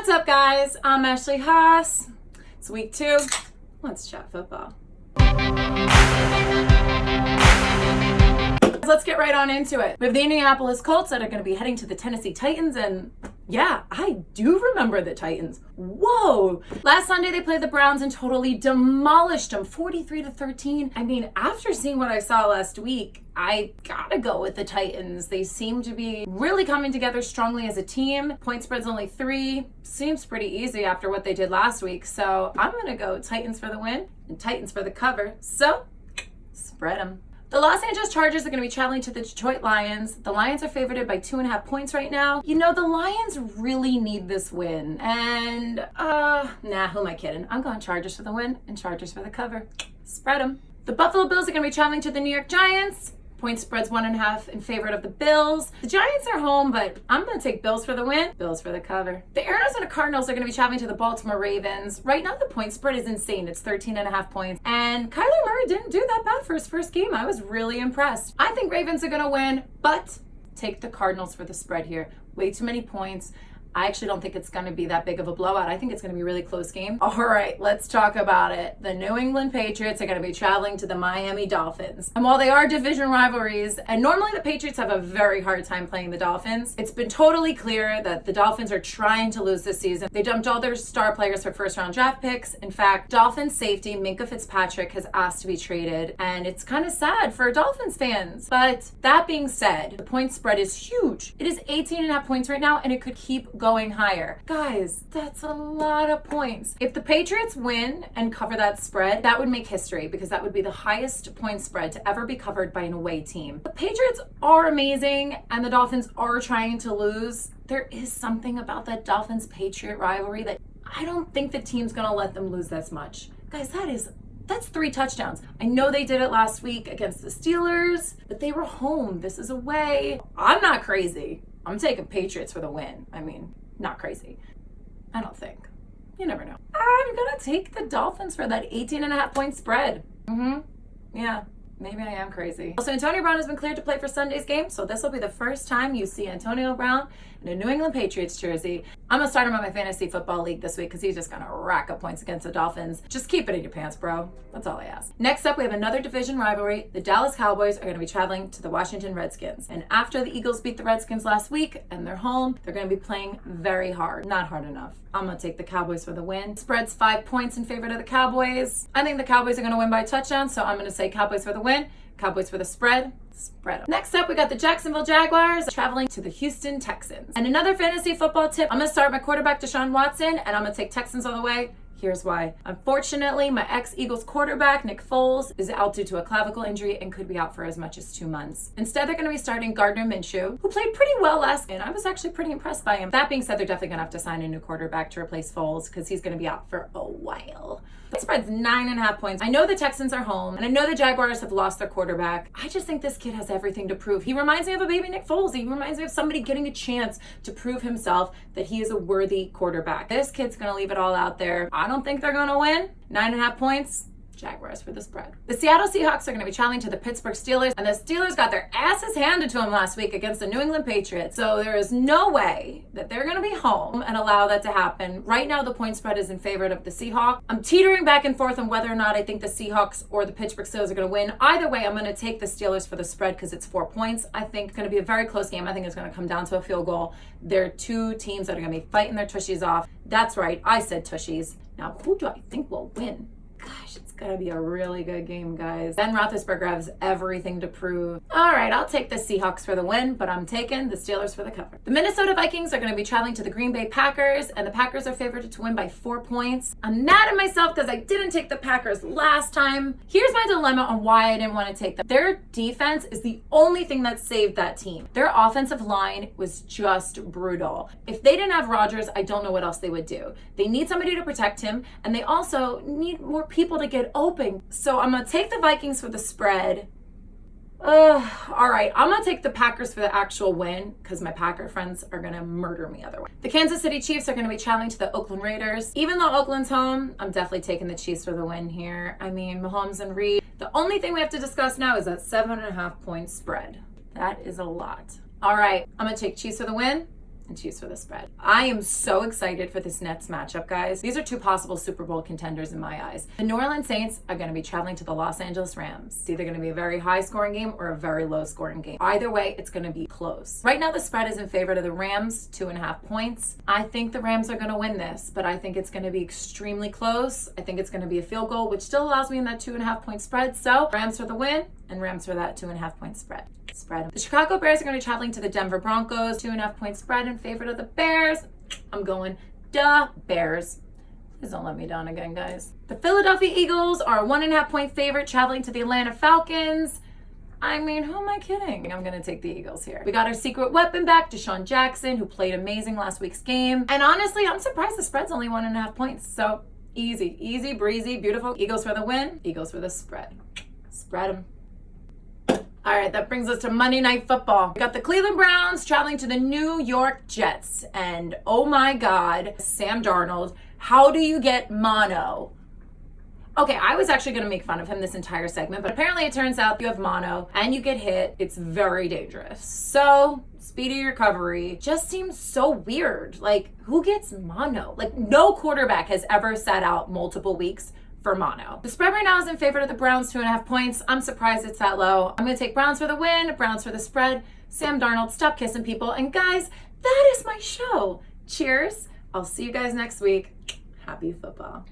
What's up, guys? I'm Ashley Haas. It's week 2. Let's chat football. Let's get right on into it. We have the Indianapolis Colts that are going to be heading to the Tennessee Titans, and yeah, I do remember the Titans. Whoa! Last Sunday they played the Browns and totally demolished them, 43-13. I mean, after seeing what I saw last week, I gotta go with the Titans. They seem to be really coming together strongly as a team. Point spread's only 3. Seems pretty easy after what they did last week. So I'm gonna go Titans for the win and Titans for the cover. So, spread them. The Los Angeles Chargers are going to be traveling to the Detroit Lions. The Lions are favored by 2.5 points right now. You know, the Lions really need this win. And, who am I kidding? I'm going Chargers for the win and Chargers for the cover. Spread them. The Buffalo Bills are going to be traveling to the New York Giants. Point spread's 1.5 in favor of the Bills. The Giants are home, but I'm going to take Bills for the win, Bills for the cover. The Arizona Cardinals are going to be traveling to the Baltimore Ravens. Right now, the point spread is insane. It's 13.5 points. And Kyler Murray didn't do that bad for his first game. I was really impressed. I think Ravens are going to win, but take the Cardinals for the spread here. Way too many points. I actually don't think it's going to be that big of a blowout. I think it's going to be a really close game. All right, let's talk about it. The New England Patriots are going to be traveling to the Miami Dolphins. And while they are division rivalries, and normally the Patriots have a very hard time playing the Dolphins, it's been totally clear that the Dolphins are trying to lose this season. They dumped all their star players for first-round draft picks. In fact, Dolphins safety Minkah Fitzpatrick has asked to be traded, and it's kind of sad for Dolphins fans. But that being said, the point spread is huge. It is 18.5 points right now, and it could keep going higher. Guys, that's a lot of points. If the Patriots win and cover that spread, that would make history because that would be the highest point spread to ever be covered by an away team. The Patriots are amazing and the Dolphins are trying to lose. There is something about that Dolphins-Patriot rivalry that I don't think the team's gonna let them lose this much. Guys, that's 3 touchdowns. I know they did it last week against the Steelers, but they were home. This is away. I'm not crazy. I'm taking Patriots for the win. I mean, not crazy. I don't think. You never know. I'm going to take the Dolphins for that 18.5 point spread. Yeah, maybe I am crazy. Also, Antonio Brown has been cleared to play for Sunday's game, so this will be the first time you see Antonio Brown in a New England Patriots jersey. I'm going to start him on my fantasy football league this week because he's just going to rack up points against the Dolphins. Just keep it in your pants, bro. That's all I ask. Next up, we have another division rivalry. The Dallas Cowboys are going to be traveling to the Washington Redskins. And after the Eagles beat the Redskins last week and they're home, they're going to be playing very hard. Not hard enough. I'm going to take the Cowboys for the win. Spread's 5 points in favor of the Cowboys. I think the Cowboys are going to win by a touchdown, so I'm going to say Cowboys for the win. Cowboys for the spread. Spread them. Next up, we got the Jacksonville Jaguars traveling to the Houston Texans. And another fantasy football tip, I'm going to start my quarterback Deshaun Watson, and I'm going to take Texans all the way. Here's why. Unfortunately, my ex-Eagles quarterback, Nick Foles, is out due to a clavicle injury and could be out for as much as 2 months. Instead, they're going to be starting Gardner Minshew, who played pretty well last game. I was actually pretty impressed by him. That being said, they're definitely going to have to sign a new quarterback to replace Foles because he's going to be out for a while. The spread's 9.5 points. I know the Texans are home, and I know the Jaguars have lost their quarterback. I just think this kid has everything to prove. He reminds me of a baby Nick Foles. He reminds me of somebody getting a chance to prove himself that he is a worthy quarterback. This kid's going to leave it all out there. I don't think they're going to win. 9.5 points. Jaguars for the spread. The Seattle Seahawks are going to be traveling to the Pittsburgh Steelers, and the Steelers got their asses handed to them last week against the New England Patriots. So there is no way that they're going to be home and allow that to happen. Right now, the point spread is in favor of the Seahawks. I'm teetering back and forth on whether or not I think the Seahawks or the Pittsburgh Steelers are going to win. Either way, I'm going to take the Steelers for the spread because it's 4 points. I think it's going to be a very close game. I think it's going to come down to a field goal. They're 2 teams that are going to be fighting their tushies off. That's right. I said tushies. Now, who do I think will win? Gosh, it's going to be a really good game, guys. Ben Roethlisberger has everything to prove. All right, I'll take the Seahawks for the win, but I'm taking the Steelers for the cover. The Minnesota Vikings are going to be traveling to the Green Bay Packers, and the Packers are favored to win by 4 points. I'm mad at myself because I didn't take the Packers last time. Here's my dilemma on why I didn't want to take them. Their defense is the only thing that saved that team. Their offensive line was just brutal. If they didn't have Rodgers, I don't know what else they would do. They need somebody to protect him, and they also need more people to get open. So I'm going to take the Vikings for the spread. All right, I'm going to take the Packers for the actual win because my Packer friends are going to murder me otherwise. The Kansas City Chiefs are going to be traveling to the Oakland Raiders. Even though Oakland's home, I'm definitely taking the Chiefs for the win here. I mean, Mahomes and Reed. The only thing we have to discuss now is that 7.5 point spread. That is a lot. All right, I'm going to take Chiefs for the win and Chiefs for the spread. I am so excited for this Nets matchup, guys. These are two possible Super Bowl contenders in my eyes. The New Orleans Saints are going to be traveling to the Los Angeles Rams. It's either going to be a very high scoring game or a very low scoring game. Either way, it's going to be close. Right now, the spread is in favor of the Rams, 2.5 points. I think the Rams are going to win this, but I think it's going to be extremely close. I think it's going to be a field goal, which still allows me in that 2.5 point spread. So Rams for the win and Rams for that 2.5 point spread. The Chicago Bears are going to be traveling to the Denver Broncos, 2.5 point spread in favor of the Bears. I'm going Bears. Please don't let me down again, guys. The Philadelphia Eagles are a 1.5 point favorite traveling to the Atlanta Falcons. I mean, who am I kidding? I'm going to take the Eagles here. We got our secret weapon back, Deshaun Jackson, who played amazing last week's game. And honestly, I'm surprised the spread's only 1.5 points. So easy breezy, beautiful. Eagles for the win, Eagles for the spread. Spread them. All right, that brings us to Monday Night Football. We got the Cleveland Browns traveling to the New York Jets. And oh my God, Sam Darnold, how do you get mono? Okay, I was actually going to make fun of him this entire segment, but apparently it turns out you have mono and you get hit. It's very dangerous. So, speedy recovery just seems so weird. Like, who gets mono? Like, no quarterback has ever sat out multiple weeks for mono. The spread right now is in favor of the Browns, 2.5 points. I'm surprised it's that low. I'm going to take Browns for the win, Browns for the spread. Sam Darnold, stop kissing people. And guys, that is my show. Cheers. I'll see you guys next week. Happy football.